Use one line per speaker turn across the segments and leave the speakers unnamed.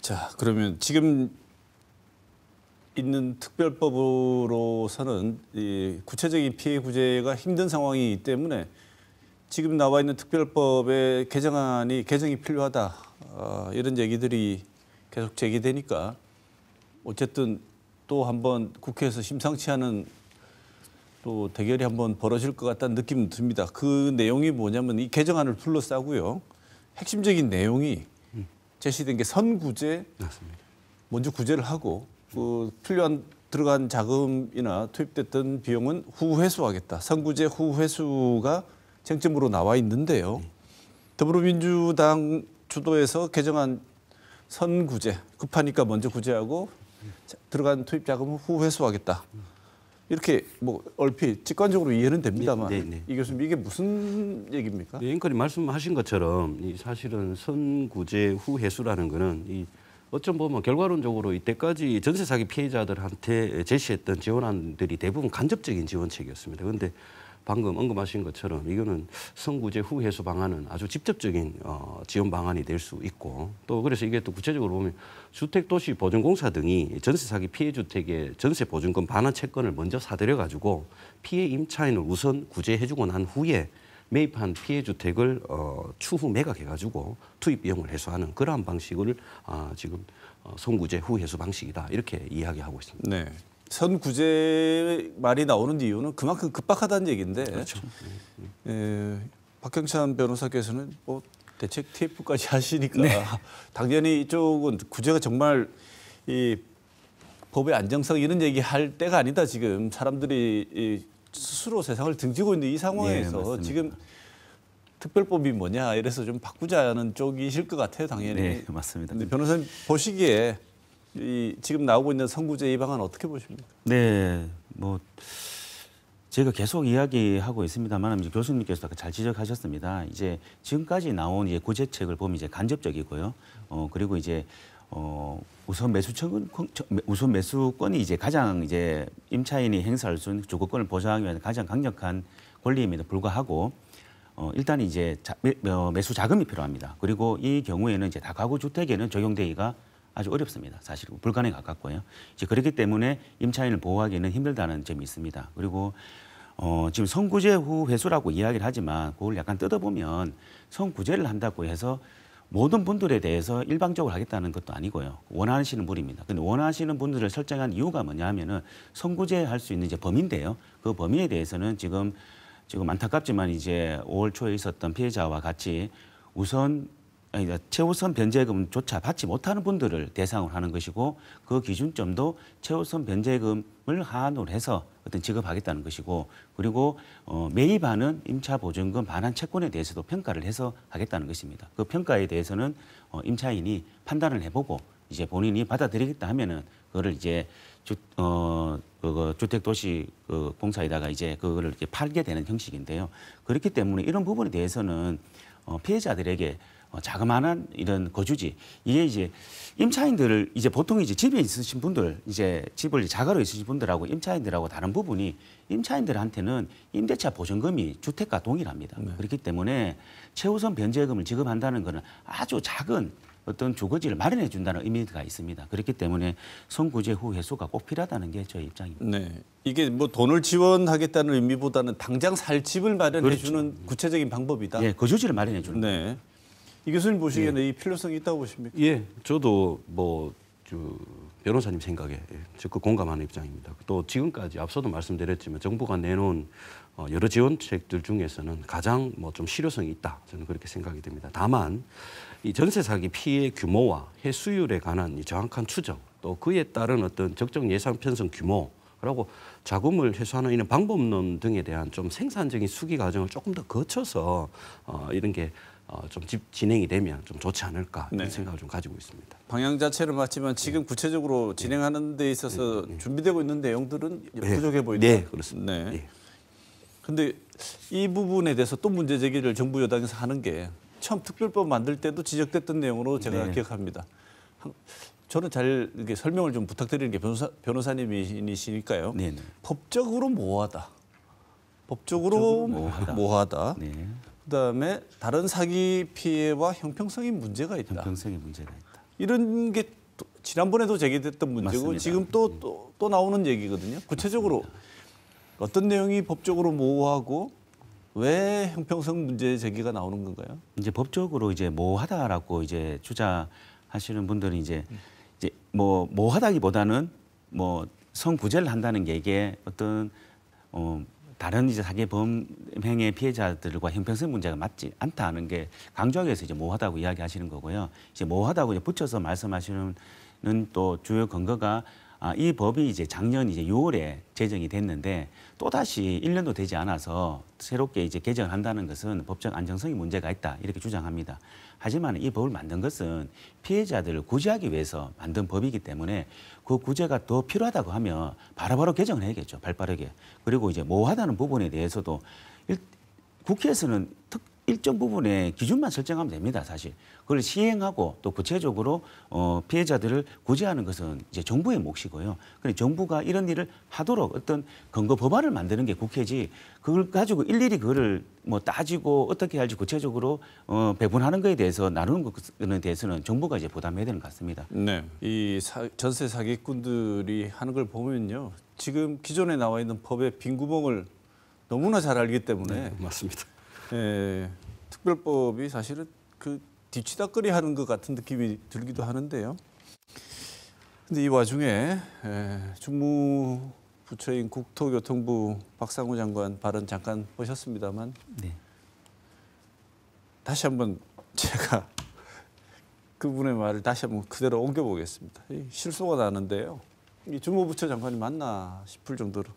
자, 그러면 지금 있는 특별법으로서는 이 구체적인 피해 구제가 힘든 상황이기 때문에 지금 나와 있는 특별법의 개정이 필요하다. 이런 얘기들이 계속 제기되니까 어쨌든 또 한번 국회에서 심상치 않은 또 대결이 한번 벌어질 것 같다는 느낌은 듭니다. 그 내용이 뭐냐면 이 개정안을 둘러싸고요. 핵심적인 내용이 제시된 게 선구제,
맞습니다.
먼저 구제를 하고 그 필요한 들어간 자금이나 투입됐던 비용은 후후 회수하겠다. 선구제 후후 회수가 쟁점으로 나와 있는데요. 더불어민주당 주도에서 개정한 선구제, 급하니까 먼저 구제하고 들어간 투입 자금은 후후 회수하겠다. 이렇게 뭐 얼핏 직관적으로 이해는 됩니다만 이 교수님 이게 무슨 얘기입니까?
네, 앵커님 말씀하신 것처럼 이 사실은 선구제 후회수라는 거는 이 어쩜 보면 결과론적으로 이때까지 전세 사기 피해자들한테 제시했던 지원안들이 대부분 간접적인 지원책이었습니다. 그런데 방금 언급하신 것처럼 이거는 선구제 후회수 방안은 아주 직접적인 지원 방안이 될 수 있고 또 그래서 이게 또 구체적으로 보면 주택도시보증공사 등이 전세 사기 피해 주택의 전세 보증금 반환 채권을 먼저 사들여 가지고 피해 임차인을 우선 구제해주고 난 후에 매입한 피해 주택을 추후 매각해가지고 투입 비용을 해소하는 그러한 방식을 지금 선구제 후회수 방식이다 이렇게 이야기하고 있습니다.
네. 선구제 말이 나오는 이유는 그만큼 급박하다는 얘기인데.
그렇죠.
박경찬 변호사께서는 뭐 대책 TF까지 하시니까 당연히 이쪽은 구제가 정말 이 법의 안정성 이런 얘기할 때가 아니다. 지금 사람들이 스스로 세상을 등지고 있는 이 상황에서 지금 특별법이 뭐냐 이래서 좀 바꾸자는 쪽이실 것 같아요. 당연히.
네, 맞습니다.
근데 변호사님 보시기에 이 지금 나오고 있는 선구제 이 방안 어떻게 보십니까?
네, 뭐 제가 계속 이야기하고 있습니다만 이제 교수님께서 잘 지적하셨습니다. 이제 지금까지 나온 이제 구제책을 보면 이제 간접적이고요. 그리고 이제 우선 매수권이 이제 가장 이제 임차인이 행사할 수 있는 주거권을 보장하기 위한 가장 강력한 권리임에도 불구하고 일단 이제 매수 자금이 필요합니다. 그리고 이 경우에는 이제 다가구 주택에는 적용되기가 아주 어렵습니다. 사실 불가능에 가깝고요. 이제 그렇기 때문에 임차인을 보호하기는 힘들다는 점이 있습니다. 그리고 지금 선구제 후 회수라고 이야기를 하지만 그걸 약간 뜯어보면 선구제를 한다고 해서 모든 분들에 대해서 일방적으로 하겠다는 것도 아니고요. 원하시는 분입니다. 근데 원하시는 분들을 설정한 이유가 뭐냐 하면은 선구제 할 수 있는 이제 범위인데요. 그 범위에 대해서는 지금 안타깝지만 이제 5월 초에 있었던 피해자와 같이 최우선 변제금조차 받지 못하는 분들을 대상으로 하는 것이고 그 기준점도 최우선 변제금을 한으로 해서 어떤 지급하겠다는 것이고 그리고 매입하는 임차보증금 반환 채권에 대해서도 평가를 해서 하겠다는 것입니다. 그 평가에 대해서는 임차인이 판단을 해보고 이제 본인이 받아들이겠다 하면은 그거를 이제 주택도시공사에다가 이제 그거를 이렇게 팔게 되는 형식인데요. 그렇기 때문에 이런 부분에 대해서는 피해자들에게 자그마한 이런 거주지 이게 이제 임차인들을 이제 보통 이제 집에 있으신 분들 이제 집을 자가로 있으신 분들하고 임차인들하고 다른 부분이 임차인들한테는 임대차 보증금이 주택과 동일합니다. 그렇기 때문에 최우선 변제금을 지급한다는 것은 아주 작은 어떤 주거지를 마련해 준다는 의미가 있습니다. 그렇기 때문에 선구제 후 회수가 꼭 필요하다는 게 저희 입장입니다.
네, 이게 뭐 돈을 지원하겠다는 의미보다는 당장 살 집을 마련해 주는 구체적인 방법이다.
예, 거주지를 마련해 주는.
네. 이 교수님 보시기에는 이 필요성이 있다고 보십니까?
예, 저도 변호사님 생각에 적극 공감하는 입장입니다. 또 지금까지 앞서도 말씀드렸지만 정부가 내놓은 여러 지원책들 중에서는 가장 좀 실효성이 있다. 저는 그렇게 생각이 됩니다. 다만 이 전세 사기 피해 규모와 해수율에 관한 이 정확한 추정, 또 그에 따른 어떤 적정 예산 편성 규모, 그리고 자금을 회수하는 이런 방법론 등에 대한 좀 생산적인 수기 과정을 조금 더 거쳐서 이런 게 좀 진행이 되면 좀 좋지 않을까 이런 생각을 좀 가지고 있습니다.
방향 자체는 맞지만 지금 구체적으로 진행하는 데 있어서 준비되고 있는 내용들은 부족해 보인다.
네, 그렇습니다.
네. 그런데 이 부분에 대해서 또 문제 제기를 정부 여당에서 하는 게 처음 특별법 만들 때도 지적됐던 내용으로 제가 기억합니다. 저는 잘 이렇게 설명을 좀 부탁드리는 게 변호사님이시니까요. 법적으로 모호하다. 법적으로 모호하다. 그다음에 다른 사기 피해와 형평성이 문제가 있다.
형평성이 문제가 있다.
이런 게 지난번에도 제기됐던 문제고
맞습니다.
지금 또 나오는 얘기거든요. 구체적으로 어떤 내용이 법적으로 모호하고 왜 형평성 문제 제기가 나오는 건가요?
이제 법적으로 이제 모호하다라고 이제 주장하시는 분들은 이제 뭐 모호하다기보다는 뭐 성구제를 한다는 게 이게 어떤 다른 이제 사기 범행의 피해자들과 형평성 문제가 맞지 않다는 게 강조하기 위해서 이제 모호하다고 이야기하시는 거고요. 이제 모호하다고 이제 붙여서 말씀하시는 또 주요 근거가 이 법이 이제 작년 이제 6월에 제정이 됐는데 또 다시 1년도 되지 않아서 새롭게 이제 개정을 한다는 것은 법적 안정성이 문제가 있다 이렇게 주장합니다. 하지만 이 법을 만든 것은 피해자들을 구제하기 위해서 만든 법이기 때문에 그 구제가 더 필요하다고 하면 바로바로 개정을 해야겠죠. 발빠르게. 그리고 이제 모호하다는 부분에 대해서도 국회에서는 일정 부분의 기준만 설정하면 됩니다. 사실 그걸 시행하고 또 구체적으로 피해자들을 구제하는 것은 이제 정부의 몫이고요. 그런데 정부가 이런 일을 하도록 어떤 근거 법안을 만드는 게 국회지 그걸 가지고 일일이 그거를 뭐 따지고 어떻게 할지 구체적으로 배분하는 것에 대해서 나누는 것에 대해서는 정부가 이제 부담해야 되는 것 같습니다.
네, 이 전세 사기꾼들이 하는 걸 보면요, 지금 기존에 나와 있는 법의 빈 구멍을 너무나 잘 알기 때문에
맞습니다.
특별법이 사실은 그 뒤치다꺼리 하는 것 같은 느낌이 들기도 하는데요. 근데 이 와중에 주무부처인 국토교통부 박상우 장관 발언 잠깐 보셨습니다만
네.
다시 한번 제가 그분의 말을 다시 한번 그대로 옮겨보겠습니다. 실소가 나는데요. 이 주무부처 장관이 맞나 싶을 정도로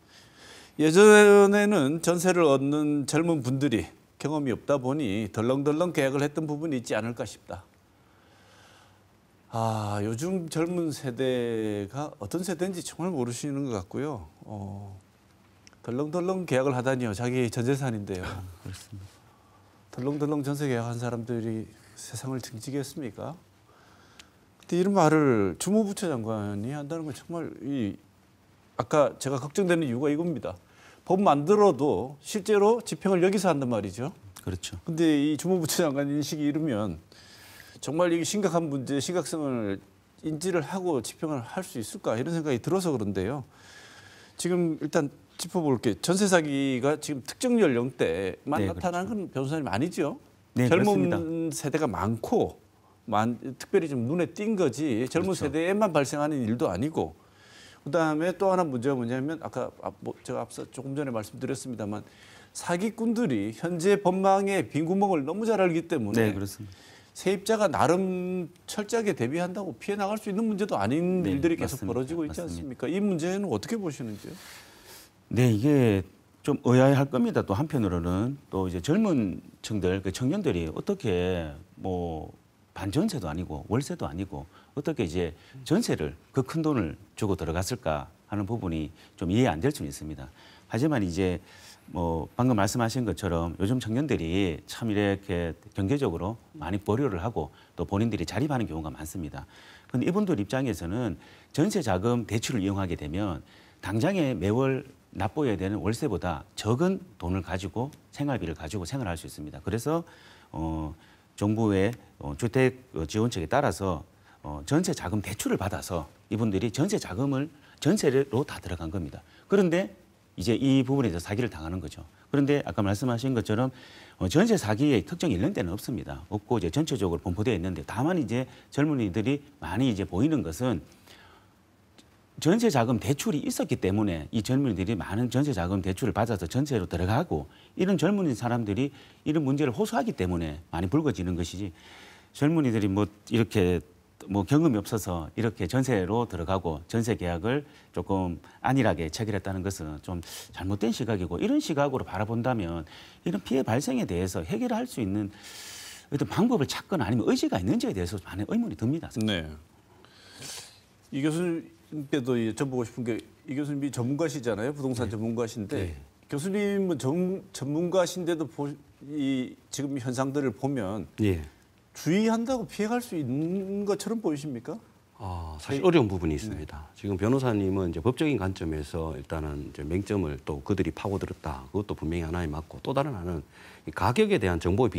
예전에는 전세를 얻는 젊은 분들이 경험이 없다 보니 덜렁덜렁 계약을 했던 부분이 있지 않을까 싶다. 요즘 젊은 세대가 어떤 세대인지 정말 모르시는 것 같고요. 덜렁덜렁 계약을 하다니요. 자기 전 재산인데요.
그렇습니다.
덜렁덜렁 전세 계약한 사람들이 세상을 등지겠습니까? 근데 이런 말을 주무부처 장관이 한다는 건 정말 아까 제가 걱정되는 이유가 이겁니다. 법 만들어도 실제로 집행을 여기서 한단 말이죠.
그렇죠.
근데 이 주무부처 장관 인식이 이르면 정말 이게 심각한 문제의 심각성을 인지를 하고 집행을 할 수 있을까 이런 생각이 들어서 그런데요. 지금 일단 짚어볼게요. 전세 사기가 지금 특정 연령대만
네,
나타나는 건 변호사님 아니죠?
네,
젊은
그렇습니다.
세대가 많고 특별히 좀 눈에 띈 거지 젊은
그렇죠.
세대에만 발생하는 일도 아니고 그다음에 또 하나 문제가 뭐냐면 아까 제가 앞서 조금 전에 말씀드렸습니다만 사기꾼들이 현재 법망의 빈 구멍을 너무 잘 알기 때문에
네, 그렇습니다.
세입자가 나름 철저하게 대비한다고 피해 나갈 수 있는 문제도 아닌
네,
일들이 계속
맞습니다.
벌어지고 있지
맞습니다.
않습니까? 이 문제는 어떻게 보시는지요?
네, 이게 좀 의아할 겁니다. 또 한편으로는 또 이제 젊은 층들, 그 청년들이 어떻게 뭐 반전세도 아니고 월세도 아니고 어떻게 이제 전세를 그 큰 돈을 주고 들어갔을까 하는 부분이 좀 이해 안 될 수는 있습니다. 하지만 이제 뭐 방금 말씀하신 것처럼 요즘 청년들이 참 이렇게 경제적으로 많이 보류를 하고 또 본인들이 자립하는 경우가 많습니다. 그런데 이분들 입장에서는 전세 자금 대출을 이용하게 되면 당장에 매월 납부해야 되는 월세보다 적은 돈을 가지고 생활비를 가지고 생활할 수 있습니다. 그래서 정부의 주택 지원책에 따라서 전세 자금 대출을 받아서 이분들이 전세 자금을 전세로 다 들어간 겁니다. 그런데 이제 이 부분에 대해서 사기를 당하는 거죠. 그런데 아까 말씀하신 것처럼 전세 사기의 특정 연령대는 없습니다. 없고 이제 전체적으로 분포되어 있는데 다만 이제 젊은이들이 많이 이제 보이는 것은 전세 자금 대출이 있었기 때문에 이 젊은이들이 많은 전세 자금 대출을 받아서 전세로 들어가고 이런 젊은 사람들이 이런 문제를 호소하기 때문에 많이 불거지는 것이지 젊은이들이 뭐 이렇게 뭐 경험이 없어서 이렇게 전세로 들어가고 전세 계약을 조금 안일하게 체결했다는 것은 좀 잘못된 시각이고 이런 시각으로 바라본다면 이런 피해 발생에 대해서 해결할 수 있는 어떤 방법을 찾거나 아니면 의지가 있는지에 대해서 많은 의문이 듭니다.
네. 이 교수님께도 여쭤보고 싶은 게 이 교수님이 전문가시잖아요. 부동산 전문가신데
네.
교수님은 전문가신데도 이 지금 현상들을 보면
예.
주의한다고 피해갈 수 있는 것처럼 보이십니까?
사실 어려운 부분이 있습니다. 지금 변호사님은 이제 법적인 관점에서 일단은 이제 맹점을 또 그들이 파고들었다. 그것도 분명히 하나에 맞고 또 다른 하나는 이 가격에 대한 정보의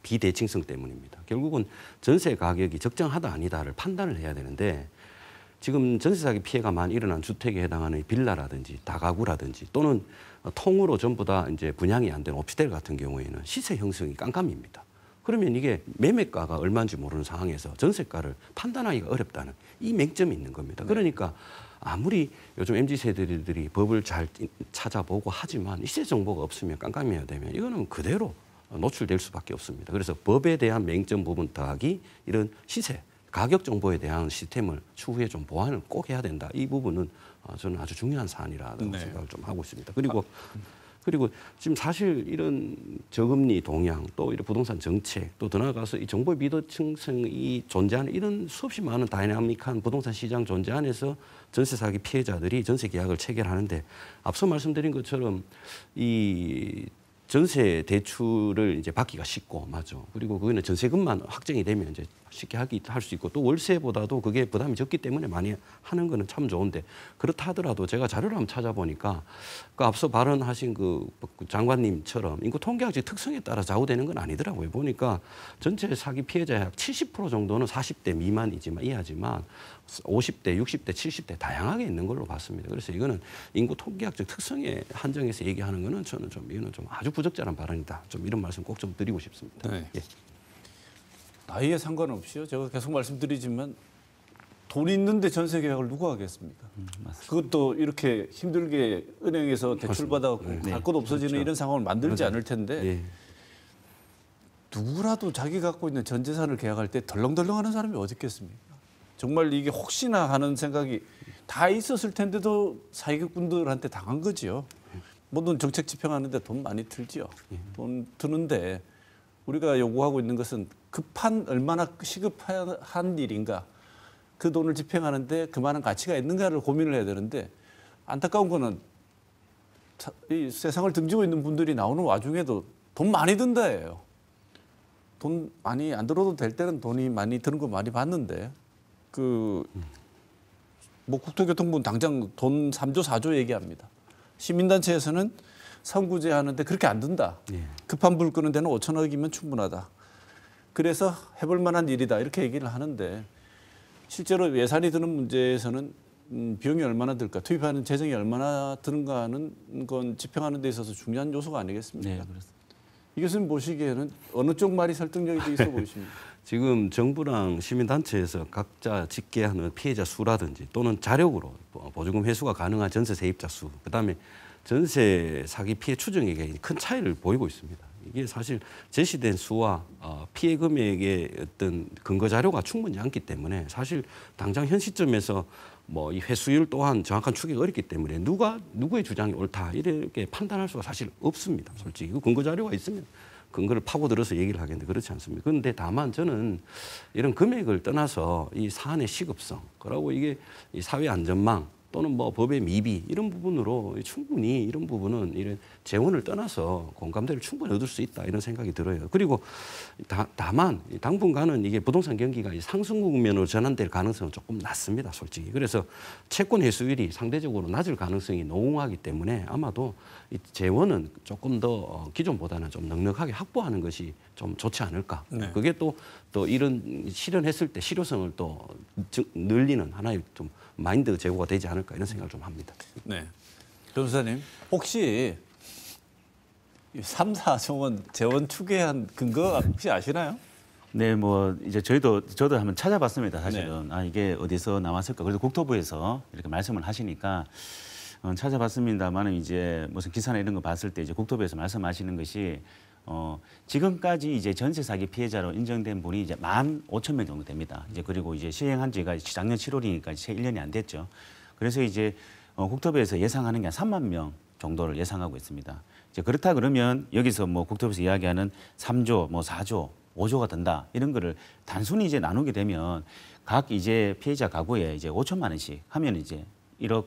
비대칭성 때문입니다. 결국은 전세 가격이 적정하다 아니다를 판단을 해야 되는데 지금 전세 사기 피해가 많이 일어난 주택에 해당하는 빌라라든지 다가구라든지 또는 통으로 전부 다 이제 분양이 안 된 오피스텔 같은 경우에는 시세 형성이 깜깜입니다. 그러면 이게 매매가가 얼마인지 모르는 상황에서 전세가를 판단하기가 어렵다는 이 맹점이 있는 겁니다. 그러니까 아무리 요즘 MZ세대들이 법을 잘 찾아보고 하지만 시세 정보가 없으면 깜깜해야 되면 이거는 그대로 노출될 수밖에 없습니다. 그래서 법에 대한 맹점 부분 더하기 이런 시세, 가격 정보에 대한 시스템을 추후에 좀 보완을 꼭 해야 된다. 이 부분은 저는 아주 중요한 사안이라고 생각을 좀 하고 있습니다. 그리고 지금 사실 이런 저금리 동향 또 이런 부동산 정책 또 더 나아가서 이 정보의 비대칭성이 존재하는 이런 수없이 많은 다이나믹한 부동산 시장 존재 안에서 전세 사기 피해자들이 전세 계약을 체결하는데 앞서 말씀드린 것처럼 이 전세 대출을 이제 받기가 쉽고 맞죠. 그리고 그거는 전세금만 확정이 되면 이제 쉽게 할 수 있고 또 월세보다도 그게 부담이 적기 때문에 많이 하는 거는 참 좋은데 그렇다 하더라도 제가 자료를 한번 찾아보니까 그 앞서 발언하신 그 장관님처럼 인구 통계학적 특성에 따라 좌우되는 건 아니더라고요. 보니까 전체 사기 피해자의 약 70% 정도는 40대 미만이지만 이하지만 50대, 60대, 70대 다양하게 있는 걸로 봤습니다. 그래서 이거는 인구 통계학적 특성에 한정해서 얘기하는 거는 저는 좀 이거는 좀 아주 부적절한 발언이다. 좀 이런 말씀 꼭 좀 드리고 싶습니다.
네.
예.
나이에 상관없이요. 제가 계속 말씀드리지만 돈 있는데 전세 계약을 누가 하겠습니까? 그것도 이렇게 힘들게 은행에서 대출 받아갖고 갈 곳 없어지는
그렇죠.
이런 상황을 만들지 않을 텐데
예.
누구라도 자기 갖고 있는 전 재산을 계약할 때 덜렁덜렁하는 사람이 어디 있겠습니까? 정말 이게 혹시나 하는 생각이 다 있었을 텐데도 사기꾼들한테 당한 거지요. 모든 정책 집행하는데 돈 많이 들지요. 돈 드는데 우리가 요구하고 있는 것은 급한 얼마나 시급한 일인가 그 돈을 집행하는데 그만한 가치가 있는가를 고민을 해야 되는데 안타까운 거는 이 세상을 등지고 있는 분들이 나오는 와중에도 돈 많이 든다예요. 돈 많이 안 들어도 될 때는 돈이 많이 드는 거 많이 봤는데 뭐 국토교통부는 당장 돈 3조 4조 얘기합니다. 시민단체에서는 선구제 하는데 그렇게 안 든다.
예.
급한 불 끄는 데는 5천억이면 충분하다. 그래서 해볼 만한 일이다. 이렇게 얘기를 하는데 실제로 예산이 드는 문제에서는 비용이 얼마나 들까, 투입하는 재정이 얼마나 드는가 하는 건 집행하는 데 있어서 중요한 요소가 아니겠습니까?
네, 그렇습니다.
이 교수님 보시기에는 어느 쪽 말이 설득력이 더 있어 보이십니까?
지금 정부랑 시민단체에서 각자 집계하는 피해자 수라든지 또는 자력으로 보조금 회수가 가능한 전세 세입자 수, 그다음에 전세 사기 피해 추정액에 큰 차이를 보이고 있습니다. 이게 사실 제시된 수와 피해 금액의 어떤 근거 자료가 충분히 않기 때문에 사실 당장 현 시점에서 뭐 이 회수율 또한 정확한 추계가 어렵기 때문에 누구의 주장이 옳다 이렇게 판단할 수가 사실 없습니다. 솔직히 그 근거 자료가 있으면 근거를 파고들어서 얘기를 하겠는데 그렇지 않습니다. 그런데 다만 저는 이런 금액을 떠나서 이 사안의 시급성, 그리고 이게 이 사회 안전망 또는 뭐 법의 미비 이런 부분으로 충분히 이런 부분은 이런 재원을 떠나서 공감대를 충분히 얻을 수 있다 이런 생각이 들어요. 그리고 다만 당분간은 이게 부동산 경기가 상승 국면으로 전환될 가능성은 조금 낮습니다, 솔직히. 그래서 채권 회수율이 상대적으로 낮을 가능성이 농후하기 때문에 아마도 이 재원은 조금 더 기존보다는 좀 넉넉하게 확보하는 것이 좀 좋지 않을까.
네.
그게 또 이런 실현했을 때 실효성을 또 늘리는 하나의 좀 마인드 제고가 되지 않을까 이런 생각을 좀 합니다.
네. 변호사님, 혹시 3, 4조 원 재원 추계한 근거 혹시 아시나요?
네, 뭐 이제 저도 한번 찾아봤습니다. 사실은 이게 어디서 나왔을까. 그래서 국토부에서 이렇게 말씀을 하시니까 찾아봤습니다만은 이제 무슨 기사나 이런 거 봤을 때 이제 국토부에서 말씀하시는 것이 지금까지 이제 전세 사기 피해자로 인정된 분이 이제 15,000명 정도 됩니다. 이제 그리고 이제 시행한 지가 작년 7월이니까 채 1년이 안 됐죠. 그래서 이제 국토부에서 예상하는 게 한 3만 명 정도를 예상하고 있습니다. 이제 그렇다 그러면 여기서 뭐 국토부에서 이야기하는 3조, 뭐 4조, 5조가 든다 이런 거를 단순히 이제 나누게 되면 각 이제 피해자 가구에 이제 5천만 원씩 하면 이제 1조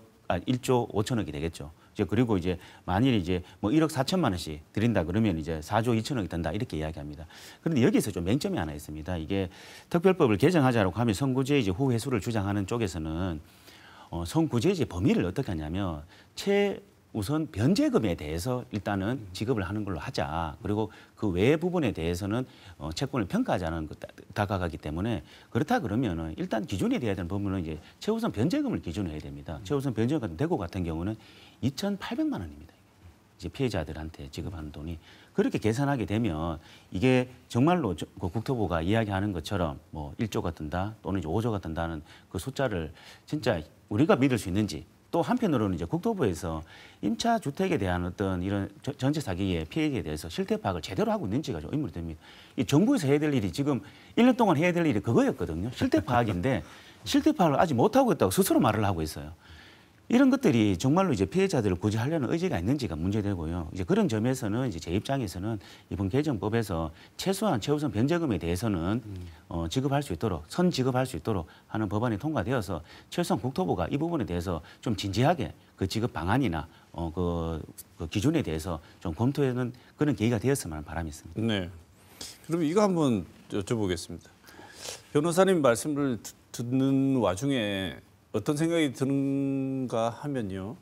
5천억이 되겠죠. 이제 그리고 이제 만일 이제 뭐 1억 4천만 원씩 드린다 그러면 이제 4조 2천억이 든다 이렇게 이야기합니다. 그런데 여기서 좀 맹점이 하나 있습니다. 이게 특별법을 개정하자라고 하면 선구제 이제 후회수를 주장하는 쪽에서는 선구제 이제 범위를 어떻게 하냐면 우선 변제금에 대해서 일단은 지급을 하는 걸로 하자. 그리고 그 외 부분에 대해서는 채권을 평가하자는 다가가기 때문에 그렇다 그러면은 일단 기준이 돼야 되는 부분은 이제 최우선 변제금을 기준으로 해야 됩니다. 최우선 변제금 같은 대구 같은 경우는 2,800만 원입니다. 이제 피해자들한테 지급하는 돈이 그렇게 계산하게 되면 이게 정말로 그 국토부가 이야기하는 것처럼 뭐 1조가 든다 또는 이제 5조가 든다는 그 숫자를 진짜 우리가 믿을 수 있는지 또 한편으로는 이제 국토부에서 임차 주택에 대한 어떤 이런 전세 사기의 피해에 대해서 실태 파악을 제대로 하고 있는지가 좀 의문이 됩니다. 이 정부에서 해야 될 일이 지금 1년 동안 해야 될 일이 그거였거든요. 실태 파악인데 실태 파악을 아직 못 하고 있다고 스스로 말을 하고 있어요. 이런 것들이 정말로 이제 피해자들을 구제하려는 의지가 있는지가 문제되고요. 이제 그런 점에서는 이제 제 입장에서는 이번 개정법에서 최소한 최우선 변제금에 대해서는 지급할 수 있도록 선 지급할 수 있도록 하는 법안이 통과되어서 최소한 국토부가 이 부분에 대해서 좀 진지하게 그 지급 방안이나 그 기준에 대해서 좀 검토하는 그런 계기가 되었으면 하는 바람이 있습니다.
네. 그럼 이거 한번 여쭤보겠습니다. 변호사님 말씀을 듣는 와중에 어떤 생각이 드는가 하면요.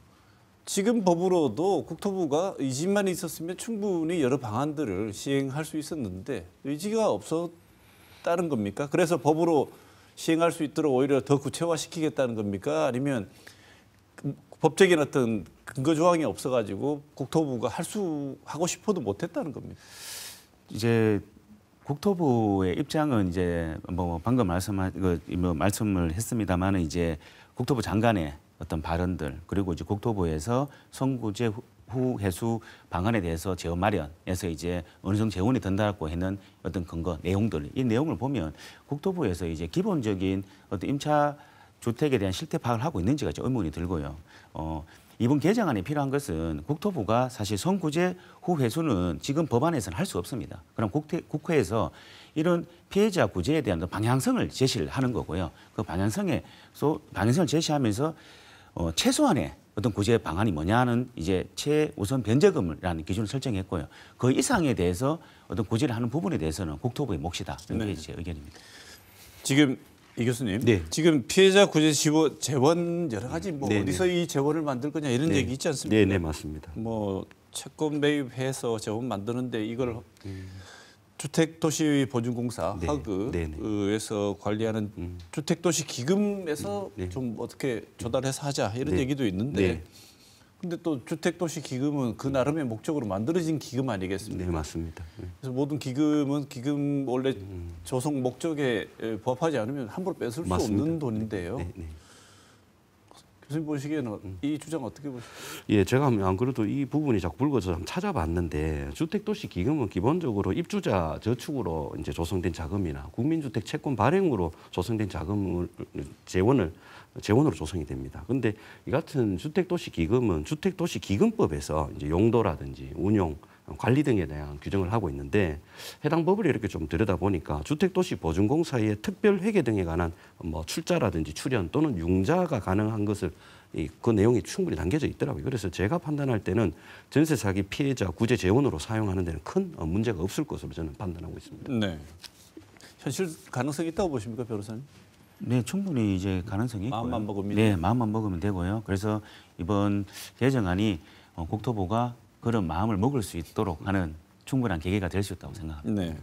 지금 법으로도 국토부가 의지만 있었으면 충분히 여러 방안들을 시행할 수 있었는데 의지가 없었다는 겁니까? 그래서 법으로 시행할 수 있도록 오히려 더 구체화시키겠다는 겁니까? 아니면 법적인 어떤 근거 조항이 없어가지고 국토부가 하고 싶어도 못했다는 겁니까?
이제 국토부의 입장은 이제 뭐 방금 말씀을 했습니다만은 이제 국토부 장관의 어떤 발언들 그리고 이제 국토부에서 선구제 후 해수 방안에 대해서 재원 마련에서 이제 어느 정도 재원이 든다고 했는 어떤 근거 내용들 이 내용을 보면 국토부에서 이제 기본적인 어떤 임차 주택에 대한 실태 파악을 하고 있는지가 좀 의문이 들고요. 이번 개정안에 필요한 것은 국토부가 사실 선구제 후 회수는 지금 법안에서는 할 수 없습니다. 그럼 국회에서 이런 피해자 구제에 대한 방향성을 제시를 하는 거고요. 그 방향성을 제시하면서 최소한의 어떤 구제 방안이 뭐냐는 이제 최우선 변제금이라는 기준을 설정했고요. 그 이상에 대해서 어떤 구제를 하는 부분에 대해서는 국토부의 몫이다. 이런 게 제 의견입니다.
지금 이 교수님,
네.
지금 피해자 구제 재원 여러 가지 뭐
네,
어디서 이 재원을 만들 거냐 이런 얘기 있지 않습니까?
네, 네, 맞습니다.
뭐 채권 매입해서 재원 만드는데 이걸 주택도시보증공사
네,
하그에서 관리하는 주택도시 기금에서
네.
좀 어떻게 조달해서 하자 이런
네.
얘기도 있는데.
네.
근데 또 주택도시 기금은 그 나름의 목적으로 만들어진 기금 아니겠습니까?
네, 맞습니다.
그래서 모든 기금은 기금 원래 조성 목적에 부합하지 않으면 함부로 뺏을 수
맞습니다.
없는 돈인데요.
네, 네.
교수님 보시기에는 이 주장 어떻게 보십니까?
예, 제가 안 그래도 이 부분이 자꾸 불거져서 한번 찾아봤는데 주택도시 기금은 기본적으로 입주자 저축으로 이제 조성된 자금이나 국민주택 채권 발행으로 조성된 자금을 재원으로 조성이 됩니다. 그런데 이 같은 주택도시 기금은 주택도시 기금법에서 이제 용도라든지 운용, 관리 등에 대한 규정을 하고 있는데 해당 법을 이렇게 좀 들여다보니까 주택도시보증공사의 특별회계 등에 관한 뭐 출자라든지 출연 또는 융자가 가능한 것을 그 내용이 충분히 담겨져 있더라고요. 그래서 제가 판단할 때는 전세 사기 피해자 구제 재원으로 사용하는 데는 큰 문제가 없을 것으로 저는 판단하고 있습니다.
네. 현실 가능성이 있다고 보십니까, 변호사님?
네, 충분히 이제 가능성이 있고요.
마음만 먹으면
네, 마음만 먹으면 되고요. 그래서 이번 개정안이 국토부가 그런 마음을 먹을 수 있도록 하는 충분한 계기가 될 수 있다고 생각합니다.
네.